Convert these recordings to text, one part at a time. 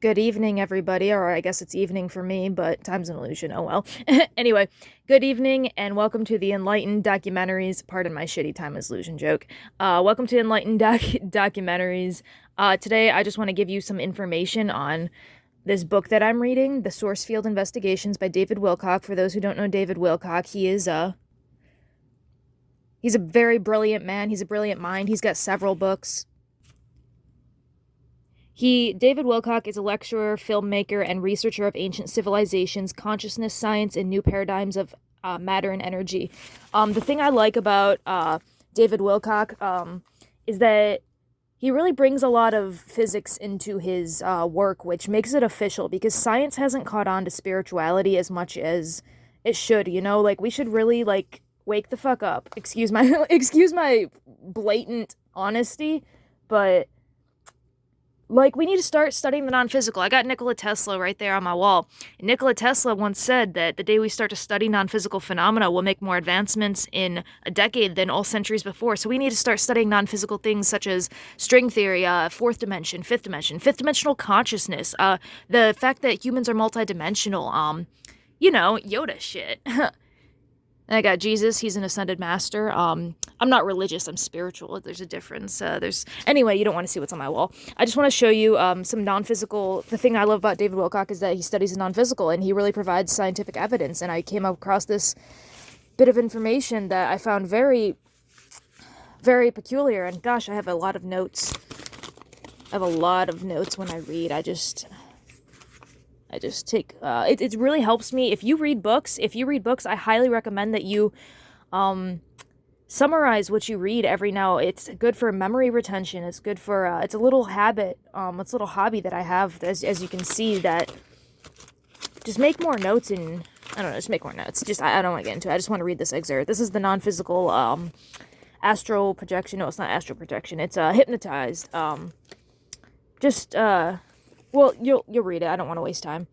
Good evening, everybody, or I guess it's evening for me, but time's an illusion. Oh well. Anyway, good evening, and welcome to the Enlightened Documentaries. Pardon my shitty time is illusion joke. Welcome to Enlightened Documentaries. Today, I just want to give you some information on this book that I'm reading, The Source Field Investigations by David Wilcock. For those who don't know David Wilcock, he's a very brilliant man. He's a brilliant mind. He's got several books. David Wilcock is a lecturer, filmmaker, and researcher of ancient civilizations, consciousness, science, and new paradigms of matter and energy. The thing I like about David Wilcock is that he really brings a lot of physics into his work, which makes it official because science hasn't caught on to spirituality as much as it should. Like we should really wake the fuck up. Excuse my excuse my blatant honesty, but we need to start studying the non-physical. I got Nikola Tesla right there on my wall. And Nikola Tesla once said that the day we start to study non-physical phynomena, we'll make more advancements in a decade than all centuries before. So we need to start studying non-physical things such as string theory, fourth dimension, fifth dimensional consciousness, the fact that humans are multidimensional, Yoda shit. And I got Jesus. He's an ascended master. I'm not religious. I'm spiritual. There's a difference. Anyway, you don't want to see what's on my wall. I just want to show you some non-physical. The thing I love about David Wilcock is that he studies the non-physical, and he really provides scientific evidence. And I came across this bit of information that I found very, very peculiar. And gosh, I have a lot of notes. I have a lot of notes when I read. I just take it really helps me. If you read books, I highly recommend that you summarize what you read every now. It's good for memory retention. It's good for it's a little habit, it's a little hobby that I have, as you can see, that just make more notes. And I don't know, just make more notes. Just I don't want to get into it. I just want to read this excerpt. This is the non-physical astral projection. No, it's not astral projection. It's hypnotized. Well, you'll read it. I don't want to waste time.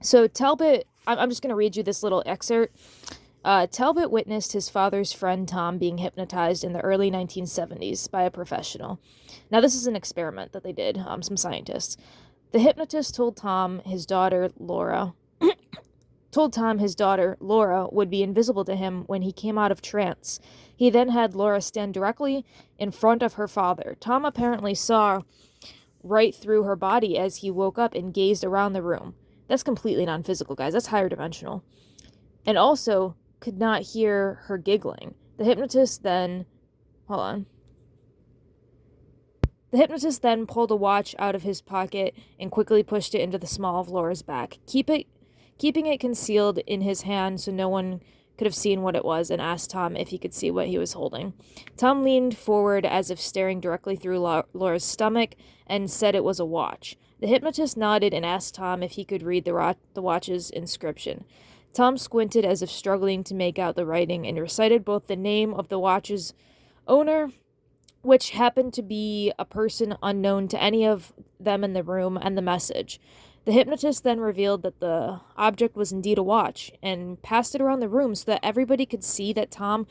So Talbot, I'm just going to read you this little excerpt. Talbot witnessed his father's friend Tom being hypnotized in the early 1970s by a professional. Now, this is an experiment that they did, some scientists. The hypnotist told Tom his daughter Laura would be invisible to him when he came out of trance. He then had Laura stand directly in front of her father. Tom apparently saw right through her body as he woke up and gazed around the room. That's completely non-physical, guys. That's higher dimensional. And also could not hear her giggling. The hypnotist then pulled a watch out of his pocket and quickly pushed it into the small of Laura's back, keeping it concealed in his hand so no one could have seen what it was, and asked Tom if he could see what he was holding. Tom leaned forward as if staring directly through Laura's stomach and said it was a watch. The hypnotist nodded and asked Tom if he could read the watch's inscription. Tom squinted as if struggling to make out the writing and recited both the name of the watch's owner, which happened to be a person unknown to any of them in the room, and the message. The hypnotist then revealed that the object was indeed a watch and passed it around the room so that everybody could see that Tom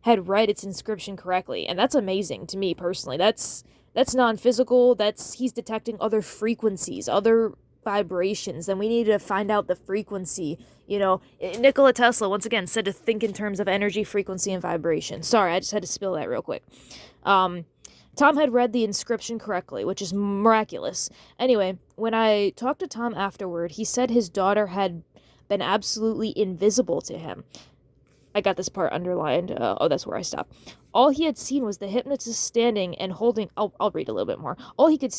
had read its inscription correctly. And that's amazing to me personally. That's non-physical. He's detecting other frequencies, other vibrations, and we need to find out the frequency. Nikola Tesla, once again, said to think in terms of energy, frequency, and vibration. Sorry, I just had to spill that real quick. Tom had read the inscription correctly, which is miraculous. Anyway, when I talked to Tom afterward, he said his daughter had been absolutely invisible to him. I got this part underlined. That's where I stopped. All he had seen was the hypnotist standing and holding... I'll read a little bit more. All he had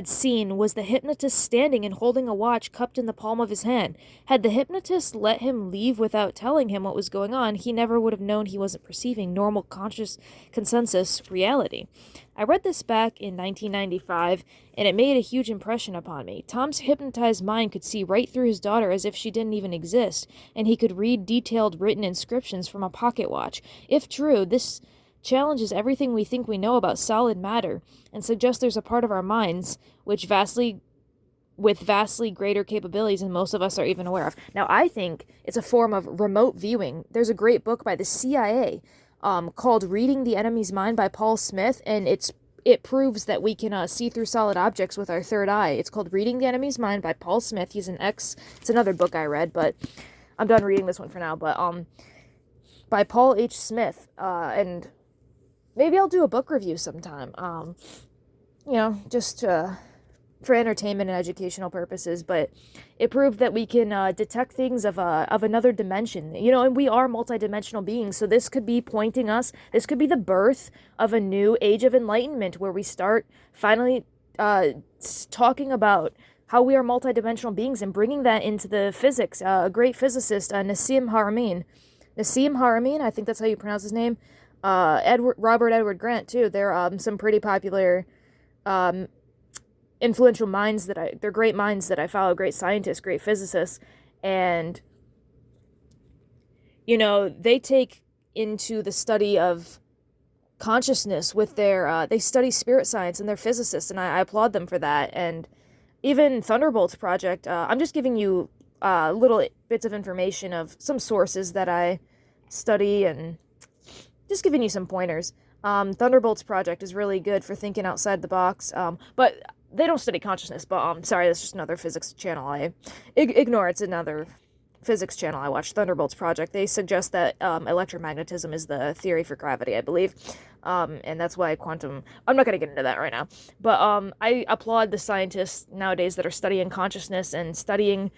seen was the hypnotist standing and holding a watch cupped in the palm of his hand. Had the hypnotist let him leave without telling him what was going on, he never would have known he wasn't perceiving normal conscious consensus reality. I read this back in 1995, and it made a huge impression upon me. Tom's hypnotized mind could see right through his daughter as if she didn't even exist, and he could read detailed written inscriptions from a pocket watch. If true, this challenges everything we think we know about solid matter and suggests there's a part of our minds with vastly greater capabilities than most of us are even aware of. Now, I think it's a form of remote viewing. There's a great book by the CIA called Reading the Enemy's Mind by Paul Smith, and it proves that we can see through solid objects with our third eye. It's called Reading the Enemy's Mind by Paul Smith. It's another book I read, but I'm done reading this one for now. But by Paul H. Smith, and maybe I'll do a book review sometime. Just for entertainment and educational purposes, but it proved that we can detect things of another dimension, and we are multidimensional beings, so this could be this could be the birth of a new age of enlightenment, where we start finally talking about how we are multidimensional beings and bringing that into the physics. A great physicist, Nassim Haramein, I think that's how you pronounce his name, Robert Edward Grant, too. They're some pretty popular influential minds they're great minds that I follow, great scientists, great physicists, and they take into the study of consciousness with they study spirit science, and they're physicists, and I applaud them for that. And even Thunderbolts Project, I'm just giving you little bits of information of some sources that I study, and just giving you some pointers. Thunderbolts Project is really good for thinking outside the box, but they don't study consciousness, but sorry, that's just another physics channel I ignore. It's another physics channel I watch, Thunderbolts Project. They suggest that electromagnetism is the theory for gravity, I believe, and that's why quantum... I'm not going to get into that right now, but I applaud the scientists nowadays that are studying consciousness and studying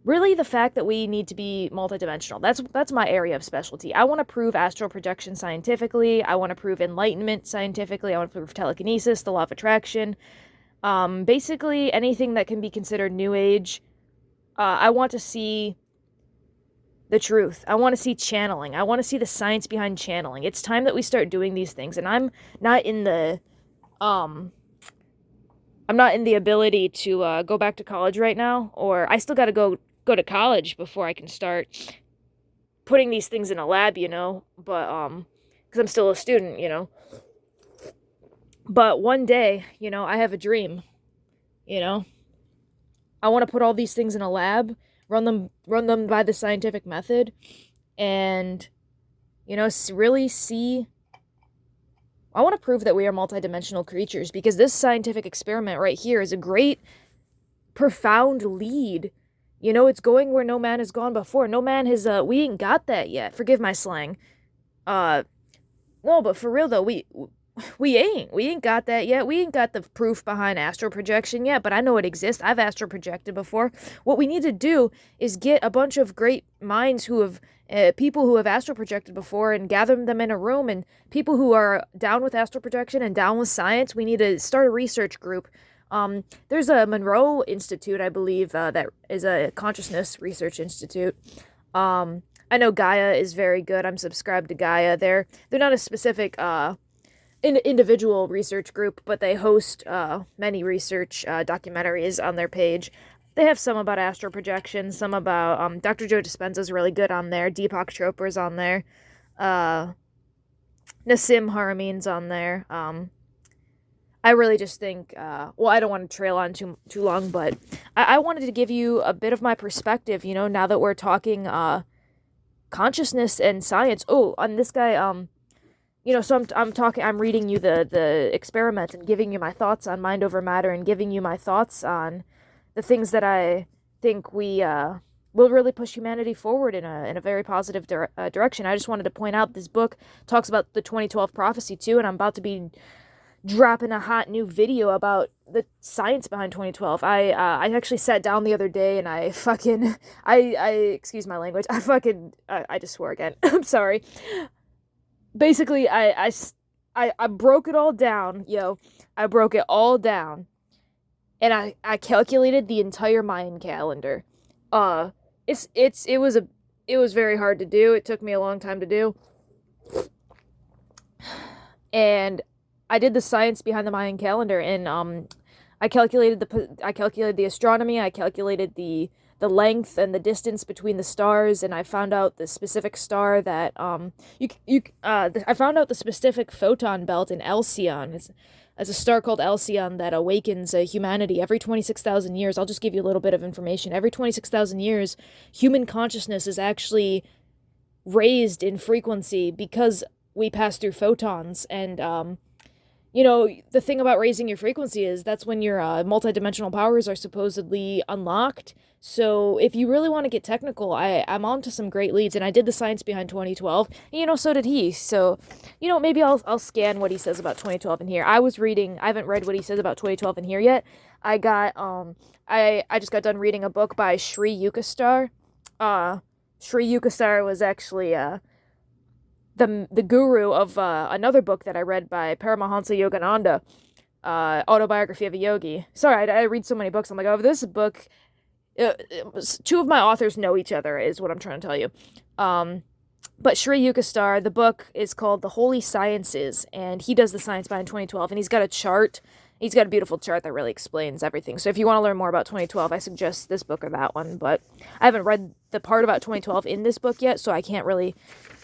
really the fact that we need to be multidimensional. That's my area of specialty. I want to prove astral projection scientifically. I want to prove enlightenment scientifically. I want to prove telekinesis, the law of attraction. Basically anything that can be considered new age. I want to see the truth. I want to see channeling. I want to see the science behind channeling. It's time that we start doing these things, and I'm not in the ability to go back to college right now, or I still got to go to college before I can start putting these things in a lab, but because I'm still a student, But one day, I have a dream, I want to put all these things in a lab, run them by the scientific method, and, really see... I want to prove that we are multidimensional creatures, because this scientific experiment right here is a great, profound lead. It's going where no man has gone before. No man has, we ain't got that yet. Forgive my slang. No, but for real though, we ain't got that yet. We ain't got the proof behind astral projection yet, but I know it exists. I've astral projected before. What we need to do is get a bunch of great minds who have, people who have astral projected before, and gather them in a room, and people who are down with astral projection and down with science. We need to start a research group. There's a Monroe Institute, I believe, that is a consciousness research institute. I know Gaia is very good. I'm subscribed to Gaia. They're not a specific, individual research group, but they host many research documentaries on their page. They have some about astral projection, some about Dr. Joe Dispenza's really good on there. Deepak Chopra's on there. Nassim Haramein's on there. I really just think, I don't want to trail on too long, but I wanted to give you a bit of my perspective, now that we're talking consciousness and science. Oh, on this guy, so I'm reading you the experiment and giving you my thoughts on mind over matter, and giving you my thoughts on the things that I think we will really push humanity forward in a very positive direction. I just wanted to point out this book talks about the 2012 prophecy too, and I'm about to be dropping a hot new video about the science behind 2012. I actually sat down the other day and I excuse my language. I just swore again. I'm sorry. Basically, I broke it all down, I broke it all down, and I calculated the entire Mayan calendar. It was very hard to do. It took me a long time to do, and I did the science behind the Mayan calendar, and I calculated the astronomy. I calculated the length and the distance between the stars, and I found out the specific star that I found out the specific photon belt in Alcyon. It's a star called Alcyon that awakens humanity every 26,000 years. I'll just give you a little bit of information. Every 26,000 years, human consciousness is actually raised in frequency because we pass through photons, and the thing about raising your frequency is that's when your multidimensional powers are supposedly unlocked. So if you really want to get technical, I'm on to some great leads, and I did the science behind 2012, and so did he. So, maybe I'll scan what he says about 2012 in here. I haven't read what he says about 2012 in here yet. I just got done reading a book by Sri Yukteswar. Sri Yukteswar was actually the guru of another book that I read by Paramahansa Yogananda, Autobiography of a Yogi. Sorry, I read so many books. I'm like, oh, this book. Two of my authors know each other, is what I'm trying to tell you. But Sri Yukteswar, the book is called The Holy Sciences, and he does the science behind 2012, and he's got a chart. He's got a beautiful chart that really explains everything. So if you want to learn more about 2012, I suggest this book or that one. But I haven't read the part about 2012 in this book yet, so I can't really.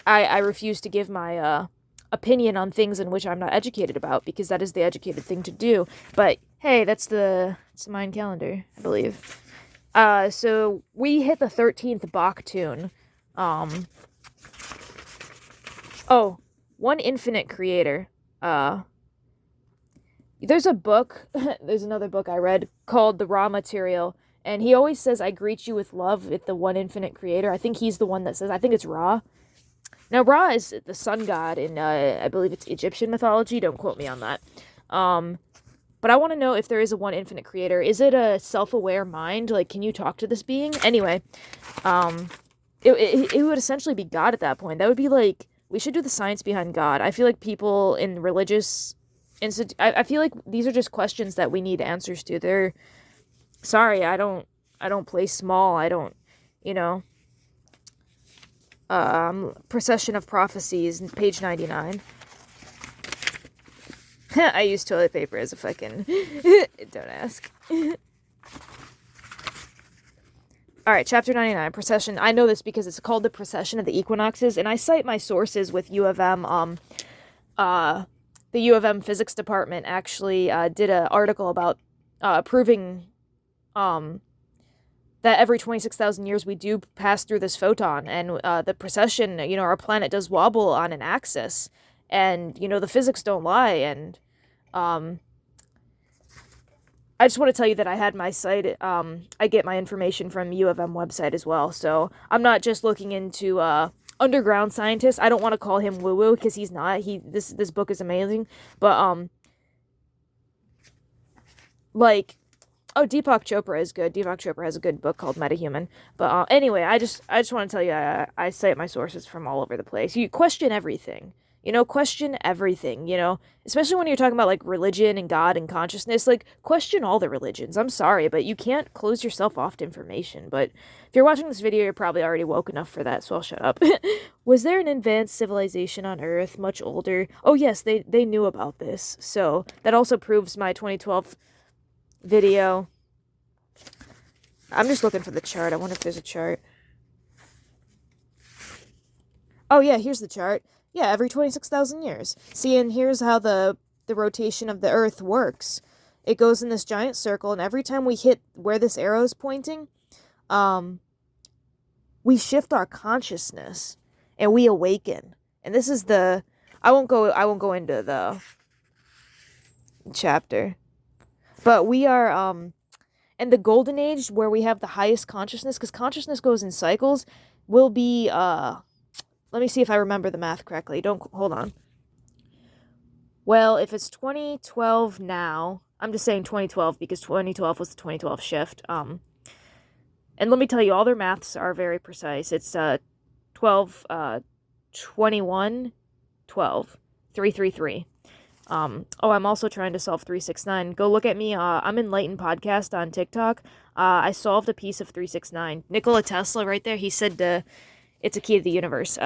I refuse to give my opinion on things in which I'm not educated about, because that is the educated thing to do. But hey, it's the Mayan calendar, I believe. So we hit the 13th Bach tune. One infinite creator. There's a book, there's another book I read called The Raw Material, and he always says, I greet you with love with the one infinite creator. I think he's the one that says, I think it's Ra. Now, Ra is the sun god in, I believe it's Egyptian mythology. Don't quote me on that. But I want to know if there is a one infinite creator. Is it a self-aware mind? Like, can you talk to this being? Anyway, it would essentially be God at that point. That would be like, we should do the science behind God. I feel like people in religious I feel like these are just questions that we need answers to. Sorry, I don't play small. I don't, Procession of Prophecies, page 99. I use toilet paper as a fucking... Don't ask. Alright, chapter 99, Procession. I know this because it's called the Procession of the Equinoxes, and I cite my sources with U of M. The U of M physics department actually did an article about proving that every 26,000 years we do pass through this photon, and the precession, our planet does wobble on an axis, and, the physics don't lie, and I just want to tell you that I had my site, I get my information from U of M website as well, so I'm not just looking into underground scientists. I don't want to call him woo-woo, because he's not. This book is amazing, but Deepak Chopra is good. Deepak Chopra has a good book called Metahuman. But anyway, I just want to tell you, I cite my sources from all over the place. You question everything. Question everything, especially when you're talking about, like, religion and God and consciousness. Like, question all the religions. I'm sorry, but you can't close yourself off to information. But if you're watching this video, you're probably already woke enough for that, so I'll shut up. Was there an advanced civilization on Earth, much older? Oh, yes, they knew about this. So that also proves my 2012 video. I'm just looking for the chart. I wonder if there's a chart. Oh, yeah, here's the chart. Yeah, every 26,000 years. See, and here's how the rotation of the Earth works. It goes in this giant circle, and every time we hit where this arrow is pointing, we shift our consciousness, and we awaken. And this is I won't go into the chapter. But we are, in the golden age, where we have the highest consciousness, because consciousness goes in cycles, will be, let me see if I remember the math correctly. Hold on. Well, if it's 2012 now, I'm just saying 2012 because 2012 was the 2012 shift. And let me tell you, all their maths are very precise. It's 12, 21, 12, 333. I'm also trying to solve 369. Go look at me. I'm Enlightened Podcast on TikTok. I solved a piece of 369. Nikola Tesla right there, he said it's a key to the universe.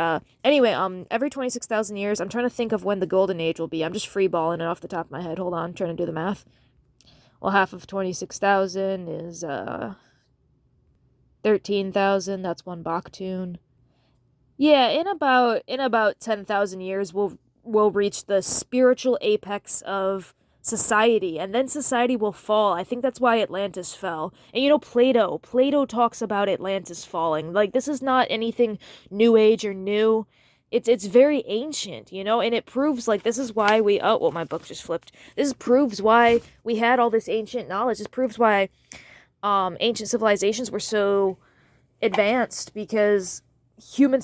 Anyway, every 26,000 years, I'm trying to think of when the golden age will be. I'm just freeballing it off the top of my head. Hold on, I'm trying to do the math. Well, half of 26,000 is 13,000. That's one Bach tune. Yeah, in about 10,000 years, we'll reach the spiritual apex of society, and then society will fall. I think that's why Atlantis fell. And Plato talks about Atlantis falling. Like, this is not anything new age or new. it's very ancient, you know, and it proves like this is why we oh well my book just flipped. This proves why we had all this ancient knowledge. This proves why ancient civilizations were so advanced because human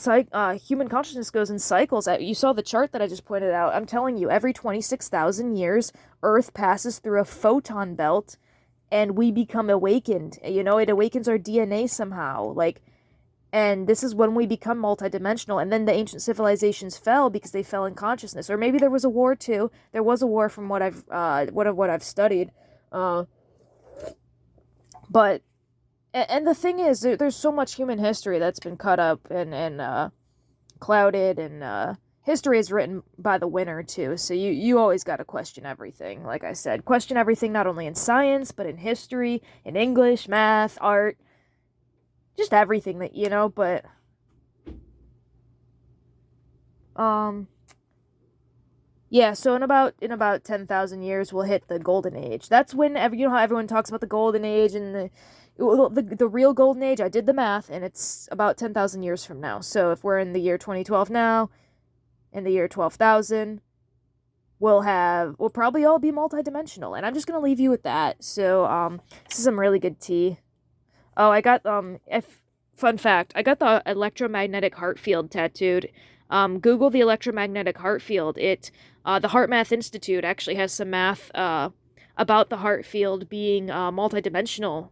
consciousness goes in cycles. You saw the chart that I just pointed out. I'm telling you, every 26,000 years, Earth passes through a photon belt and we become awakened. You know, it awakens our DNA somehow. Like, and this is when we become multidimensional. And then the ancient civilizations fell because they fell in consciousness. Or maybe there was a war too. There was a war from what I've studied. But and the thing is, there's so much human history that's been cut up and clouded, and history is written by the winner too. So you always got to question everything. Like I said, question everything not only in science but in history, in English, math, art, just everything that you know. But yeah. So in about 10,000 years, we'll hit the golden age. That's when you know how everyone talks about the golden age and the real golden age. I did the math, and it's about 10,000 years from now. So if we're in the year 2012 now, in the year 12,000, we'll probably all be multidimensional. And I'm just gonna leave you with that. So this is some really good tea. Oh, I got fun fact, I got the electromagnetic heart field tattooed. Google the electromagnetic heart field. The Heart Math Institute actually has some math about the heart field being multidimensional,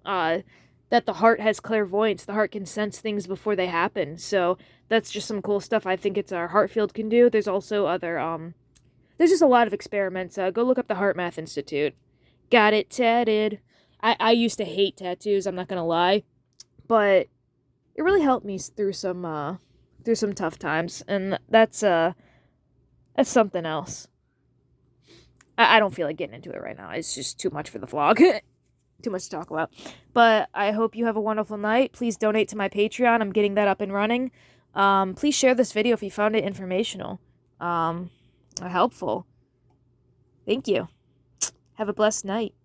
that the heart has clairvoyance, the heart can sense things before they happen. So that's just some cool stuff I think our heart field can do. There's also other, there's just a lot of experiments. Go look up the Heart Math Institute. Got it tatted. I used to hate tattoos, I'm not gonna lie, but it really helped me through some tough times, and that's something else. I don't feel like getting into it right now. It's just too much for the vlog. Too much to talk about. But I hope you have a wonderful night. Please donate to my Patreon. I'm getting that up and running. Please share this video if you found it informational, or helpful. Thank you. Have a blessed night.